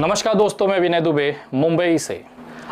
नमस्कार दोस्तों, मैं विनय दुबे मुंबई से।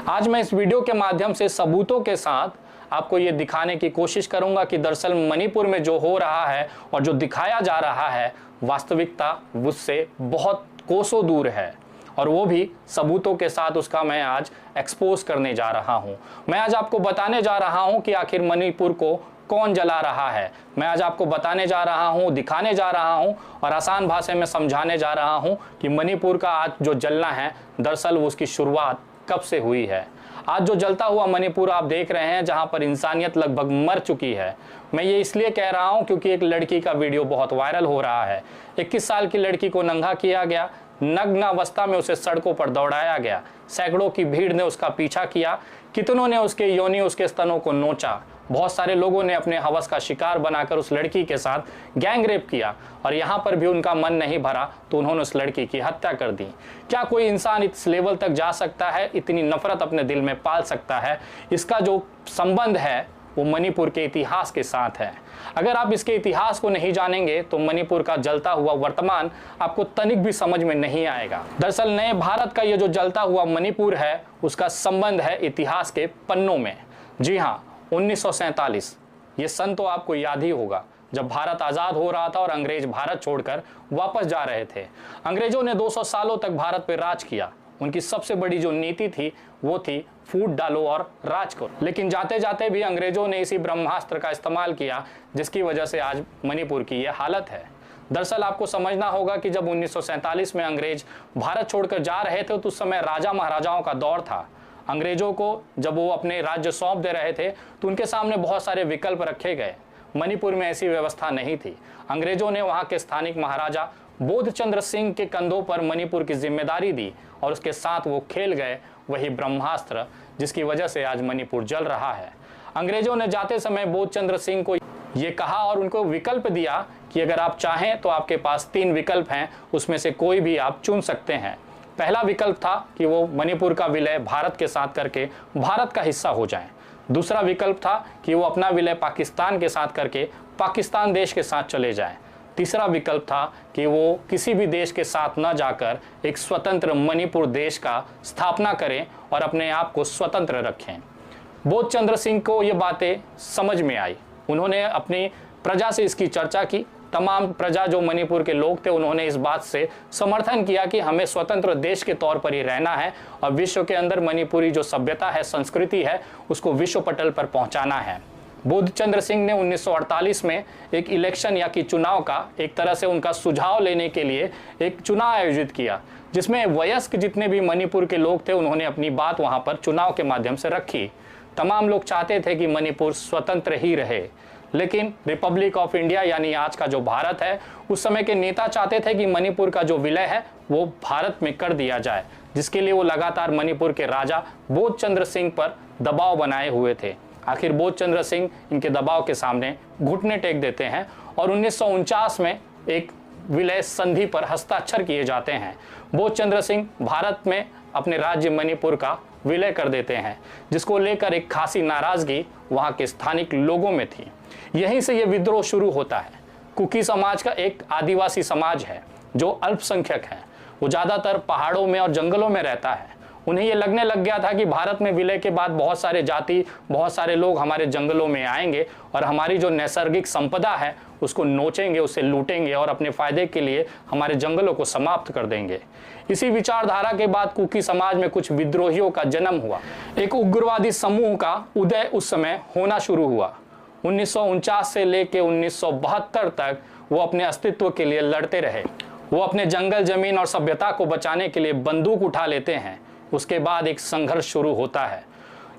आज मैं इस वीडियो के माध्यम से सबूतों के साथ आपको ये दिखाने की कोशिश करूंगा कि दरअसल मणिपुर में जो हो रहा है और जो दिखाया जा रहा है वास्तविकता उससे बहुत कोसों दूर है, और वो भी सबूतों के साथ उसका मैं आज एक्सपोज करने जा रहा हूं। मैं आज आपको बताने जा रहा हूं कि आखिर मणिपुर को कौन जला रहा है। मैं आज आपको बताने जा रहा हूं, दिखाने जा रहा हूं और आसान भाषा में समझाने जा रहा हूं कि मणिपुर का आज जो जलना है दरअसल उसकी शुरुआत कब से हुई है। आज जो जलता हुआ मणिपुर आप देख रहे हैं, जहां पर इंसानियत लगभग मर चुकी है। मैं ये इसलिए कह रहा हूं क्योंकि एक लड़की का वीडियो बहुत वायरल हो रहा है। 21 साल की लड़की को नंगा किया गया, नग्न अवस्था में उसे सड़कों पर दौड़ाया गया, सैकड़ों की भीड़ ने उसका पीछा किया, कितनों ने उसके योनि उसके स्तनों को नोचा, बहुत सारे लोगों ने अपने हवस का शिकार बनाकर उस लड़की के साथ गैंग रेप किया, और यहाँ पर भी उनका मन नहीं भरा तो उन्होंने उस लड़की की हत्या कर दी। क्या कोई इंसान इस लेवल तक जा सकता है, इतनी नफरत अपने दिल में पाल सकता है? इसका जो संबंध है वो मणिपुर के इतिहास के साथ है। अगर आप इसके इतिहास को नहीं जानेंगे तो मणिपुर का जलता हुआ वर्तमान आपको तनिक भी समझ में नहीं आएगा। दरअसल नए भारत का ये जो जलता हुआ मणिपुर है उसका संबंध है इतिहास के पन्नों में। जी हाँ, 1947 ये सन तो आपको याद ही होगा, जब भारत आज़ाद हो रहा था और अंग्रेज भारत छोड़कर वापस जा रहे थे। अंग्रेजों ने 200 सालों तक भारत पर राज किया। उनकी सबसे बड़ी जो नीति थी वो थी फूट डालो और राज करो। लेकिन जाते जाते भी अंग्रेजों ने इसी ब्रह्मास्त्र का इस्तेमाल किया, जिसकी वजह से आज मणिपुर की ये हालत है। दरअसल आपको समझना होगा कि जब 1947 में अंग्रेज भारत छोड़कर जा रहे थे तो उस समय राजा महाराजाओं का दौर था। अंग्रेजों को जब वो अपने राज्य सौंप दे रहे थे तो उनके सामने बहुत सारे विकल्प रखे गए। मणिपुर में ऐसी व्यवस्था नहीं थी। अंग्रेजों ने वहाँ के स्थानिक महाराजा बोधचंद्र सिंह के कंधों पर मणिपुर की जिम्मेदारी दी और उसके साथ वो खेल गए वही ब्रह्मास्त्र, जिसकी वजह से आज मणिपुर जल रहा है। अंग्रेजों ने जाते समय बोधचंद्र सिंह को ये कहा और उनको विकल्प दिया कि अगर आप चाहें तो आपके पास 3 विकल्प हैं, उसमें से कोई भी आप चुन सकते हैं। पहला विकल्प था कि वो मणिपुर का विलय भारत के साथ करके भारत का हिस्सा हो जाएं। दूसरा विकल्प था कि वो अपना विलय पाकिस्तान के साथ करके पाकिस्तान देश के साथ चले जाएं। तीसरा विकल्प था कि वो किसी भी देश के साथ न जाकर एक स्वतंत्र मणिपुर देश का स्थापना करें और अपने आप को स्वतंत्र रखें। बोधचंद्र सिंह को ये बातें समझ में आई। उन्होंने अपनी प्रजा से इसकी चर्चा की। तमाम प्रजा जो मणिपुर के लोग थे उन्होंने इस बात से समर्थन किया कि हमें स्वतंत्र देश के तौर पर ही रहना है और विश्व के अंदर मणिपुरी जो सभ्यता है, संस्कृति है, उसको विश्व पटल पर पहुंचाना है। बोधचंद्र सिंह ने 1948 में एक इलेक्शन या कि चुनाव का एक तरह से उनका सुझाव लेने के लिए एक चुनाव आयोजित किया, जिसमें वयस्क जितने भी मणिपुर के लोग थे उन्होंने अपनी बात वहां पर चुनाव के माध्यम से रखी। तमाम लोग चाहते थे कि मणिपुर स्वतंत्र ही रहे, लेकिन रिपब्लिक ऑफ इंडिया यानी आज का जो भारत है, उस समय के नेता चाहते थे कि मणिपुर का जो विलय है वो भारत में कर दिया जाए, जिसके लिए वो लगातार मणिपुर के राजा बोधचंद्र सिंह पर दबाव बनाए हुए थे। आखिर बोधचंद्र सिंह इनके दबाव के सामने घुटने टेक देते हैं और 1949 में एक विलय संधि पर हस्ताक्षर किए जाते हैं। बोधचंद्र सिंह भारत में अपने राज्य मणिपुर का विलय कर देते हैं, जिसको लेकर एक खासी नाराजगी वहाँ के स्थानिक लोगों में थी। यहीं से ये विद्रोह शुरू होता है। कुकी समाज का एक आदिवासी समाज है जो अल्पसंख्यक है। वो ज़्यादातर पहाड़ों में और जंगलों में रहता है। उन्हें ये लगने लग गया था कि भारत में विलय के बाद बहुत सारे जाति, बहुत सारे लोग हमारे जंगलों में आएंगे और हमारी जो नैसर्गिक संपदा है उसको नोचेंगे, उसे लूटेंगे और अपने फायदे के लिए हमारे जंगलों को समाप्त कर देंगे। इसी विचारधारा के बाद कुकी समाज में कुछ विद्रोहियों का जन्म हुआ। एक उग्रवादी समूह का उदय उस समय होना शुरू हुआ। 1949 से लेकर 1972 तक वो अपने अस्तित्व के लिए लड़ते रहे। वो अपने जंगल, जमीन और सभ्यता को बचाने के लिए बंदूक उठा लेते हैं। उसके बाद एक संघर्ष शुरू होता है।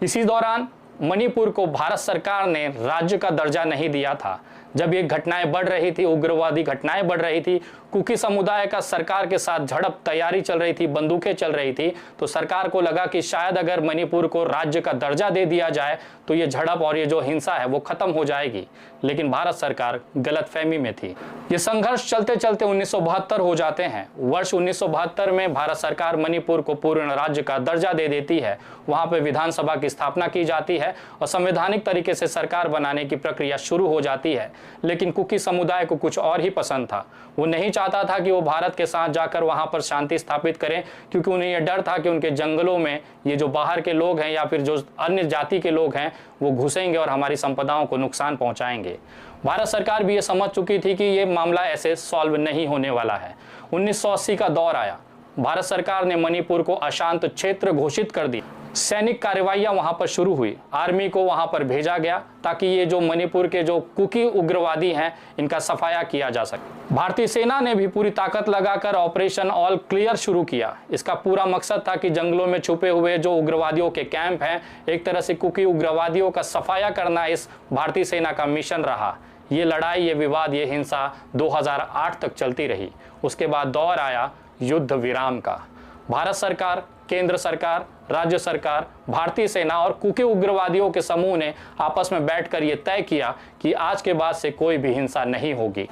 इसी दौरान मणिपुर को भारत सरकार ने राज्य का दर्जा नहीं दिया था। जब ये घटनाएं बढ़ रही थी, उग्रवादी घटनाएं बढ़ रही थी, कुकी समुदाय का सरकार के साथ झड़प तैयारी चल रही थी, बंदूकें चल रही थी, तो सरकार को लगा कि शायद अगर मणिपुर को राज्य का दर्जा दे दिया जाए तो ये झड़प और ये जो हिंसा है वो खत्म हो जाएगी। लेकिन भारत सरकार गलतफहमी में थी। ये संघर्ष चलते चलते 1972 हो जाते हैं। वर्ष 1972 में भारत सरकार मणिपुर को पूर्ण राज्य का दर्जा दे देती है। वहाँ पे विधानसभा की स्थापना की जाती है और संवैधानिक तरीके से सरकार बनाने की प्रक्रिया शुरू हो जाती है। लेकिन कुकी समुदाय को कुछ और ही पसंद था। वो नहीं चाहता था कि वो भारत के साथ जाकर वहां पर शांति स्थापित करें, क्योंकि उन्हें यह डर था कि उनके जंगलों में ये जो बाहर के लोग हैं या फिर जो अन्य जाति के लोग हैं वो घुसेंगे और हमारी संपदाओं को नुकसान पहुंचाएंगे। भारत सरकार भी ये समझ चुकी थी कि ये मामला ऐसे सॉल्व नहीं होने वाला है। 1980 का दौर आया, भारत सरकार ने मणिपुर को अशांत क्षेत्र घोषित कर दी। सैनिक कार्रवाइयां वहां पर शुरू हुई, आर्मी को वहां पर भेजा गया ताकि ये जो मणिपुर के जो कुकी उग्रवादी हैं इनका सफाया किया जा सके। भारतीय सेना ने भी पूरी ताकत लगाकर ऑपरेशन ऑल क्लियर शुरू किया। इसका पूरा मकसद था कि जंगलों में छुपे हुए जो उग्रवादियों के कैंप हैं, एक तरह से कुकी उग्रवादियों का सफाया करना इस भारतीय सेना का मिशन रहा। ये लड़ाई, ये विवाद, ये हिंसा 2008 तक चलती रही। उसके बाद दौर आया युद्ध विराम का। भारत सरकार, केंद्र सरकार, राज्य सरकार, भारतीय सेना और कुकी उग्रवादियों के समूह ने आपस में बैठकर यह तय किया कि आज के बाद से कोई भी हिंसा नहीं होगी।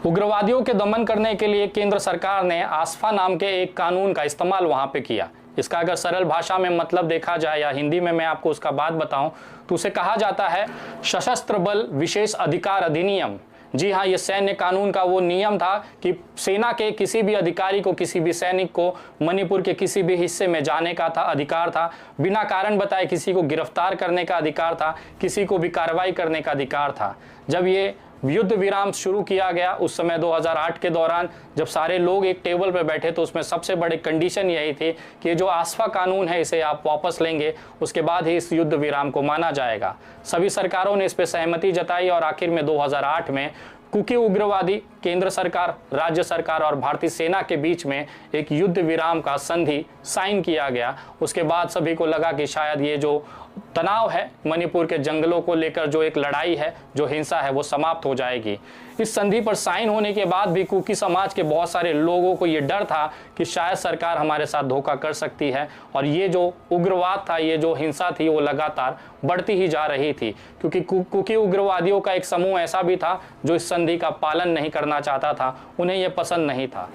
उग्रवादियों के दमन करने के लिए केंद्र सरकार ने आसफा नाम के एक कानून का इस्तेमाल वहां पे किया। इसका अगर सरल भाषा में मतलब देखा जाए या हिंदी में मैं आपको उसका बात बताऊं तो उसे कहा जाता है सशस्त्र बल विशेष अधिकार अधिनियम। जी हाँ, ये सैन्य कानून का वो नियम था कि सेना के किसी भी अधिकारी को, किसी भी सैनिक को मणिपुर के किसी भी हिस्से में जाने का था अधिकार था, बिना कारण बताए किसी को गिरफ्तार करने का अधिकार था, किसी को भी कार्रवाई करने का अधिकार था। जब ये युद्ध विराम शुरू किया गया उस समय 2008 के दौरान जब सारे लोग एक टेबल पर बैठे तो उसमें सबसे बड़ी कंडीशन यही थी कि जो आसफा कानून है इसे आप वापस लेंगे, उसके बाद ही इस युद्ध विराम को माना जाएगा। सभी सरकारों ने इस पर सहमति जताई और आखिर में 2008 में कुकी उग्रवादी, केंद्र सरकार, राज्य सरकार और भारतीय सेना के बीच में एक युद्ध विराम का संधि साइन किया गया। उसके बाद सभी को लगा कि शायद ये जो तनाव है मणिपुर के जंगलों को लेकर, जो एक लड़ाई है, जो हिंसा है, वो समाप्त हो जाएगी। इस संधि पर साइन होने के बाद भी कुकी समाज के बहुत सारे लोगों को ये डर था कि शायद सरकार हमारे साथ धोखा कर सकती है और ये जो उग्रवाद था, ये जो हिंसा थी, वो लगातार बढ़ती ही जा रही थी, क्योंकि कुकी उग्रवादियों का एक समूह ऐसा भी था जो इस संधि का पालन नहीं करना चाहता था, उन्हें यह पसंद नहीं था।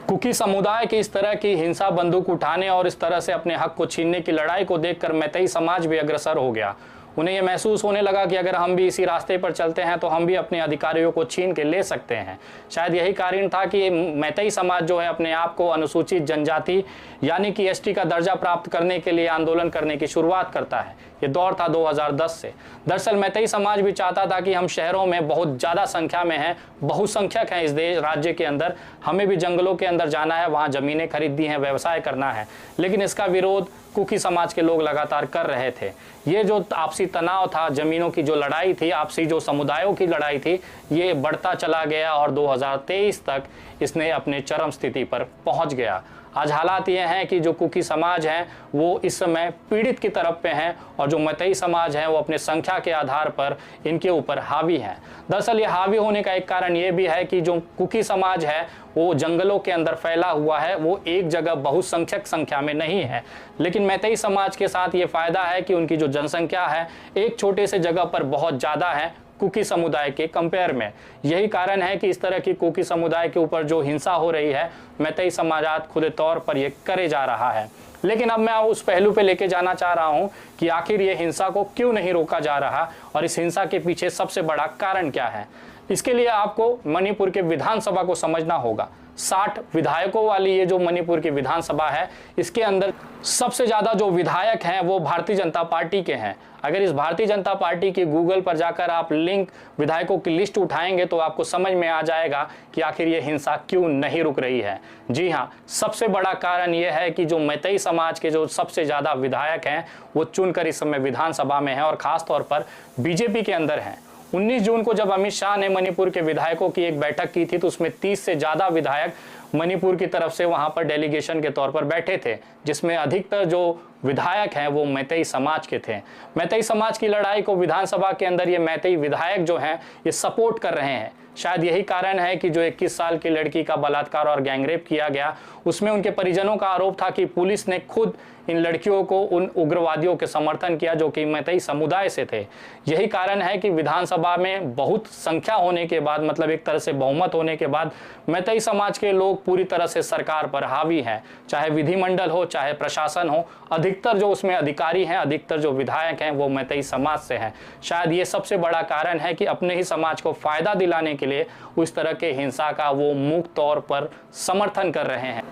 कुकी समुदाय की इस तरह की हिंसा, बंदूक उठाने और इस तरह से अपने हक को छीनने की लड़ाई को देखकर मैतेई समाज भी अग्रसर हो गया। उन्हें यह महसूस होने लगा कि अगर हम भी इसी रास्ते पर चलते हैं तो हम भी अपने अधिकारियों को छीन के ले सकते हैं। शायद यही कारण था कि मैतेई समाज जो है अपने आप को अनुसूचित जनजाति यानी कि एसटी का दर्जा प्राप्त करने के लिए आंदोलन करने की शुरुआत करता है। ये दौर था 2010 से। दरअसल मैतेई समाज भी चाहता था कि हम शहरों में बहुत ज़्यादा संख्या में हैं, बहुसंख्यक हैं इस देश राज्य के अंदर, हमें भी जंगलों के अंदर जाना है, वहाँ ज़मीनें खरीदनी है, व्यवसाय करना है। लेकिन इसका विरोध कुकी समाज के लोग लगातार कर रहे थे। ये जो आपसी तनाव था, ज़मीनों की जो लड़ाई थी, आपसी जो समुदायों की लड़ाई थी, ये बढ़ता चला गया और 2023 तक इसने अपने चरम स्थिति पर पहुँच गया। आज हालात ये हैं कि जो कुकी समाज हैं वो इस समय पीड़ित की तरफ पे हैं और जो मैतेई समाज है वो अपने संख्या के आधार पर इनके ऊपर हावी हैं। दरअसल ये हावी होने का एक कारण ये भी है कि जो कुकी समाज है वो जंगलों के अंदर फैला हुआ है, वो एक जगह बहुसंख्यक संख्या में नहीं है। लेकिन मैतेई समाज के साथ ये फायदा है कि उनकी जो जनसंख्या है एक छोटे से जगह पर बहुत ज़्यादा है कुकी समुदाय के कंपेयर में। यही कारण है कि इस तरह की कुकी समुदाय के ऊपर जो हिंसा हो रही है मैतेई समाजात खुले तौर पर ये करे जा रहा है। लेकिन अब मैं उस पहलू पे लेके जाना चाह रहा हूं कि आखिर ये हिंसा को क्यों नहीं रोका जा रहा और इस हिंसा के पीछे सबसे बड़ा कारण क्या है। इसके लिए आपको मणिपुर के विधानसभा को समझना होगा। 60 विधायकों वाली ये जो मणिपुर की विधानसभा है, इसके अंदर सबसे ज़्यादा जो विधायक हैं वो भारतीय जनता पार्टी के हैं। अगर इस भारतीय जनता पार्टी के गूगल पर जाकर आप लिंक विधायकों की लिस्ट उठाएंगे तो आपको समझ में आ जाएगा कि आखिर ये हिंसा क्यों नहीं रुक रही है। जी हाँ, सबसे बड़ा कारण ये है कि जो मैतेई समाज के जो सबसे ज़्यादा विधायक हैं वो चुनकर इस समय विधानसभा में हैं और ख़ास तौर पर बीजेपी के अंदर हैं। 19 जून को जब अमित शाह ने मणिपुर के विधायकों की एक बैठक की थी तो उसमें 30 से ज़्यादा विधायक मणिपुर की तरफ से वहां पर डेलीगेशन के तौर पर बैठे थे, जिसमें अधिकतर जो विधायक हैं वो मैतेई समाज के थे। मैतेई समाज की लड़ाई को विधानसभा के अंदर ये मैतेई विधायक जो हैं ये सपोर्ट कर रहे हैं। शायद यही कारण है कि जो 21 साल की लड़की का बलात्कार और गैंगरेप किया गया उसमें उनके परिजनों का आरोप था कि पुलिस ने खुद इन लड़कियों को उन उग्रवादियों के समर्थन किया जो कि मैतेई समुदाय से थे। यही कारण है कि विधानसभा में बहुत संख्या होने के बाद, मतलब एक तरह से बहुमत होने के बाद, मैतेई समाज के लोग लोग पूरी तरह से सरकार पर हावी हैं, चाहे विधिमंडल हो चाहे प्रशासन हो। अधिकतर जो उसमें अधिकारी हैं, अधिकतर जो विधायक हैं वो मैतेई समाज से हैं। शायद ये सबसे बड़ा कारण है कि अपने ही समाज को फायदा दिलाने के लिए उस तरह के हिंसा का वो मुक्त तौर पर समर्थन कर रहे हैं।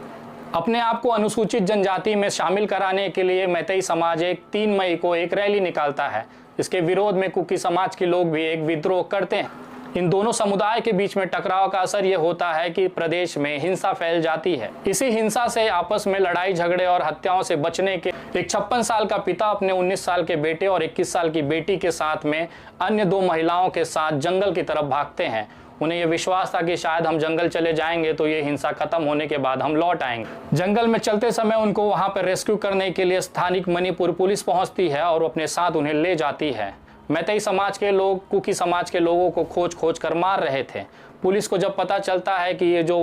अपने आप को अनुसूचित जनजाति में शामिल कराने के लिए मैतेई समाज 3 मई को एक रैली निकालता है। इसके विरोध में कुकी समाज के लोग भी एक विद्रोह करते हैं। इन दोनों समुदाय के बीच में टकराव का असर ये होता है कि प्रदेश में हिंसा फैल जाती है। इसी हिंसा से आपस में लड़ाई झगड़े और हत्याओं से बचने के एक 56 साल का पिता अपने 19 साल के बेटे और 21 साल की बेटी के साथ में अन्य 2 महिलाओं के साथ जंगल की तरफ भागते हैं। उन्हें यह विश्वास था कि शायद हम जंगल चले जाएंगे तो ये हिंसा खत्म होने के बाद हम लौट आएंगे। जंगल में चलते समय उनको वहां पर रेस्क्यू करने के लिए स्थानिक मणिपुर पुलिस पहुंचती है और अपने साथ उन्हें ले जाती है। मैतेई समाज के लोग कुकी समाज के लोगों को खोज खोज कर मार रहे थे। पुलिस को जब पता चलता है कि ये जो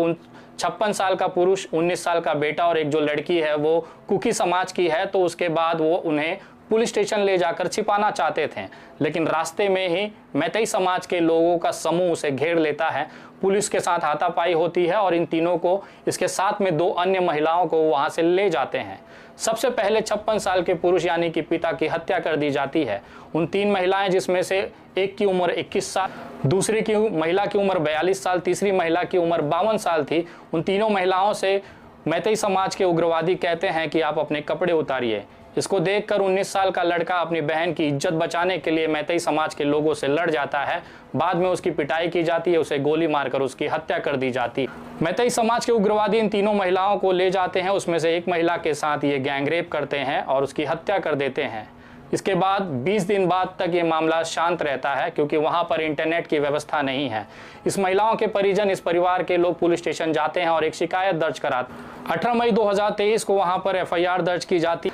56 साल का पुरुष, 19 साल का बेटा और एक जो लड़की है वो कुकी समाज की है, तो उसके बाद वो उन्हें पुलिस स्टेशन ले जाकर छिपाना चाहते थे। लेकिन रास्ते में ही मैतेई समाज के लोगों का समूह उसे घेर लेता है। पुलिस के साथ हाथापाई होती है और इन तीनों को, इसके साथ में 2 अन्य महिलाओं को वहां से ले जाते हैं। सबसे पहले 56 साल के पुरुष यानी कि पिता की हत्या कर दी जाती है। उन 3 महिलाएं, जिसमें से एक की उम्र 21 साल, दूसरी की महिला की उम्र 42 साल, तीसरी महिला की उम्र 52 साल थी। उन तीनों महिलाओं से मैतेई समाज के उग्रवादी कहते हैं कि आप अपने कपड़े उतारिए। इसको देखकर 19 साल का लड़का अपनी बहन की इज्जत बचाने के लिए मैतेई समाज के लोगों से लड़ जाता है। बाद में उसकी पिटाई की जाती है, उसे गोली मारकर उसकी हत्या कर दी जाती है। मैतेई समाज के उग्रवादी इन तीनों महिलाओं को ले जाते हैं। उसमें से एक महिला के साथ ये गैंगरेप करते हैं और उसकी हत्या कर देते हैं। इसके बाद 20 दिन बाद तक ये मामला शांत रहता है, क्योंकि वहाँ पर इंटरनेट की व्यवस्था नहीं है। इस महिलाओं के परिजन, इस परिवार के लोग पुलिस स्टेशन जाते हैं और एक शिकायत दर्ज कराते। 18 मई 2023 को वहाँ पर FIR दर्ज की जाती,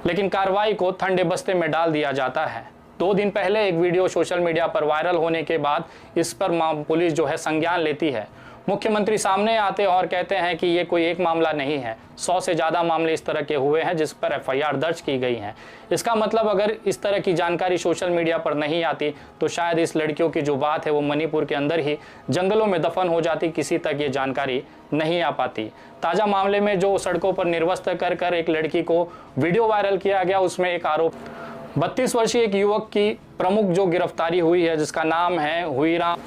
लेकिन कार्रवाई को ठंडे बस्ते में डाल दिया जाता है। 2 दिन पहले एक वीडियो सोशल मीडिया पर वायरल होने के बाद इस पर पुलिस जो है संज्ञान लेती है। मुख्यमंत्री सामने आते और कहते हैं कि ये कोई एक मामला नहीं है, 100 से ज़्यादा मामले इस तरह के हुए हैं जिस पर FIR दर्ज की गई हैं। इसका मतलब अगर इस तरह की जानकारी सोशल मीडिया पर नहीं आती तो शायद इस लड़कियों की जो बात है वो मणिपुर के अंदर ही जंगलों में दफन हो जाती, किसी तक ये जानकारी नहीं आ पाती। ताज़ा मामले में जो सड़कों पर निर्वस्त्र कर एक लड़की को वीडियो वायरल किया गया, उसमें एक आरोप 32 वर्षीय एक युवक की प्रमुख जो गिरफ्तारी हुई है, जिसका नाम है हुईराम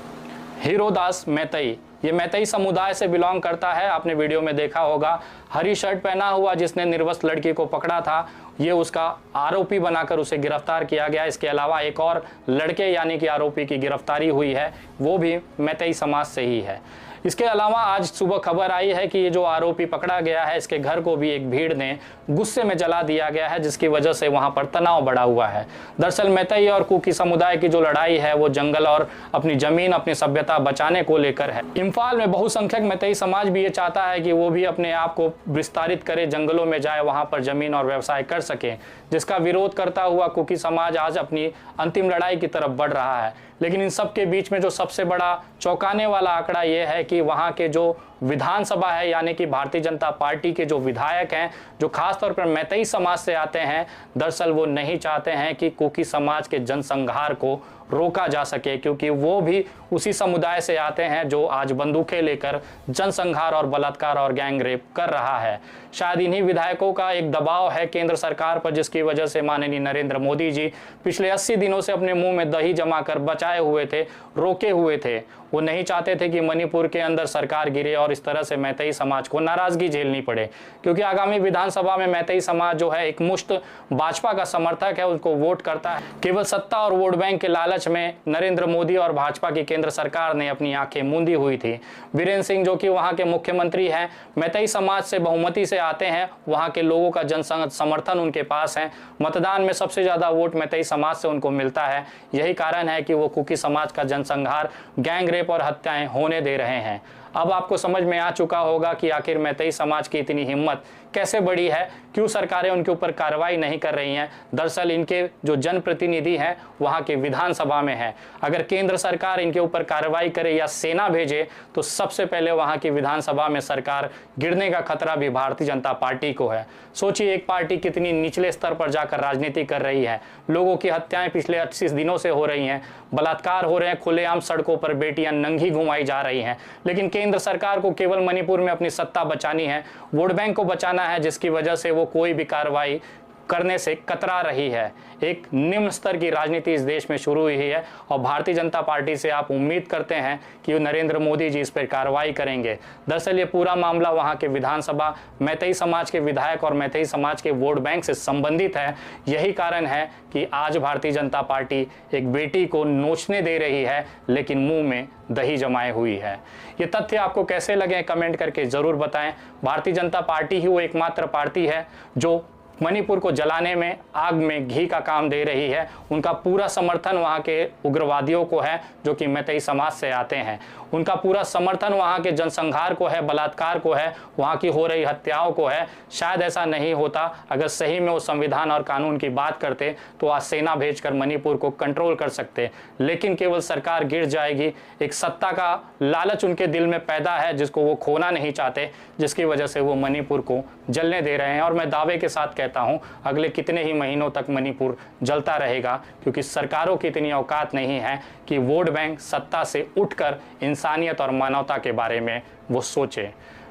हीरोदास मैतेई। ये मैतेई समुदाय से बिलोंग करता है। आपने वीडियो में देखा होगा, हरी शर्ट पहना हुआ जिसने निर्वस्त्र लड़की को पकड़ा था, ये उसका आरोपी बनाकर उसे गिरफ्तार किया गया। इसके अलावा एक और लड़के यानी कि आरोपी की गिरफ्तारी हुई है, वो भी मैतेई समाज से ही है। इसके अलावा आज सुबह खबर आई है कि ये जो आरोपी पकड़ा गया है, इसके घर को भी एक भीड़ ने गुस्से में जला दिया गया है, जिसकी वजह से वहां पर तनाव बढ़ा हुआ है। दरअसल मैतेई और कुकी समुदाय की जो लड़ाई है वो जंगल और अपनी जमीन, अपनी सभ्यता बचाने को लेकर है। इम्फाल में बहुसंख्यक मैतेई समाज भी ये चाहता है कि वो भी अपने आप को विस्तारित करे, जंगलों में जाए, वहां पर जमीन और व्यवसाय कर सके, जिसका विरोध करता हुआ कुकी समाज आज अपनी अंतिम लड़ाई की तरफ बढ़ रहा है। लेकिन इन सब के बीच में जो सबसे बड़ा चौंकाने वाला आंकड़ा ये है कि वहाँ के जो विधानसभा है यानी कि भारतीय जनता पार्टी के जो विधायक हैं, जो खासतौर पर मैतेई समाज से आते हैं, दरअसल वो नहीं चाहते हैं कि कुकी समाज के जनसंहार को रोका जा सके, क्योंकि वो भी उसी समुदाय से आते हैं जो आज बंदूकें लेकर जनसंहार और बलात्कार और गैंग रेप कर रहा है। शायद इन्हीं विधायकों का एक दबाव है केंद्र सरकार पर, जिसकी वजह से माननीय नरेंद्र मोदी जी पिछले 80 दिनों से अपने मुंह में दही जमा कर बचाए हुए थे, रोके हुए थे। वो नहीं चाहते थे कि मणिपुर के अंदर सरकार गिरे और इस तरह से मैतेई समाज को नाराजगी झेलनी पड़े, क्योंकि आगामी विधानसभा में मैतेई समाज जो है एक मुश्त भाजपा का समर्थक है, उसको वोट करता है। केवल सत्ता और वोट बैंक के लालच में नरेंद्र मोदी और भाजपा की केंद्र सरकार ने अपनी आंखें मूंदी हुई थी। बीरेंद्र सिंह जो कि वहां के मुख्यमंत्री हैं, मैतेई समाज से बहुमति से आते हैं, वहां के लोगों का जन समर्थन उनके पास है। मतदान में सबसे ज्यादा वोट मैतेई समाज से उनको मिलता है। यही कारण है कि वो कुकी समाज का जनसंहार, गैंग रेप और हत्याएं होने दे रहे हैं। अब आपको समझ में आ चुका होगा कि आखिर मैतेई समाज की इतनी हिम्मत कैसे बढ़ी है, क्यों सरकारें उनके ऊपर कार्रवाई नहीं कर रही हैं। दरअसल इनके जो जनप्रतिनिधि हैं वहाँ के विधानसभा में हैं। अगर केंद्र सरकार इनके ऊपर कार्रवाई करे या सेना भेजे तो सबसे पहले वहाँ की विधानसभा में सरकार गिरने का खतरा भी भारतीय जनता पार्टी को है। सोचिए, एक पार्टी कितनी निचले स्तर पर जाकर राजनीति कर रही है। लोगों की हत्याएं पिछले 28 दिनों से हो रही हैं, बलात्कार हो रहे हैं, खुलेआम सड़कों पर बेटियां नंगी घुमाई जा रही हैं। लेकिन केंद्र सरकार को केवल मणिपुर में अपनी सत्ता बचानी है, वोट बैंक को बचाना है, जिसकी वजह से वो कोई भी कार्रवाई करने से कतरा रही है। एक निम्न स्तर की राजनीति इस देश में शुरू हुई है और भारतीय जनता पार्टी से आप उम्मीद करते हैं कि नरेंद्र मोदी जी इस पर कार्रवाई करेंगे। दरअसल ये पूरा मामला वहां के विधानसभा मैतेई समाज के विधायक और मैतेई समाज के वोट बैंक से संबंधित है। यही कारण है कि आज भारतीय जनता पार्टी एक बेटी को नोचने दे रही है लेकिन मुंह में दही जमाए हुई है। ये तथ्य आपको कैसे लगे कमेंट करके जरूर बताएं। भारतीय जनता पार्टी ही वो एकमात्र पार्टी है जो मणिपुर को जलाने में आग में घी का काम दे रही है। उनका पूरा समर्थन वहाँ के उग्रवादियों को है जो कि मैतेई समाज से आते हैं। उनका पूरा समर्थन वहाँ के जनसंहार को है, बलात्कार को है, वहाँ की हो रही हत्याओं को है। शायद ऐसा नहीं होता अगर सही में वो संविधान और कानून की बात करते तो आज सेना भेजकर मणिपुर को कंट्रोल कर सकते। लेकिन केवल सरकार गिर जाएगी, एक सत्ता का लालच उनके दिल में पैदा है जिसको वो खोना नहीं चाहते, जिसकी वजह से वो मणिपुर को जलने दे रहे हैं। और मैं दावे के साथ कहता हूं अगले कितने ही महीनों तक मणिपुर जलता रहेगा, क्योंकि सरकारों की इतनी औकात नहीं है कि वोट बैंक सत्ता से उठकर इंसानियत और मानवता के बारे में वो सोचे।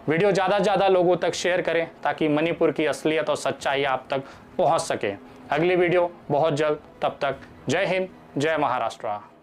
वीडियो ज़्यादा से ज़्यादा लोगों तक शेयर करें ताकि मणिपुर की असलियत और सच्चाई आप तक पहुंच सके। अगली वीडियो बहुत जल्द, तब तक जय हिंद, जय महाराष्ट्र।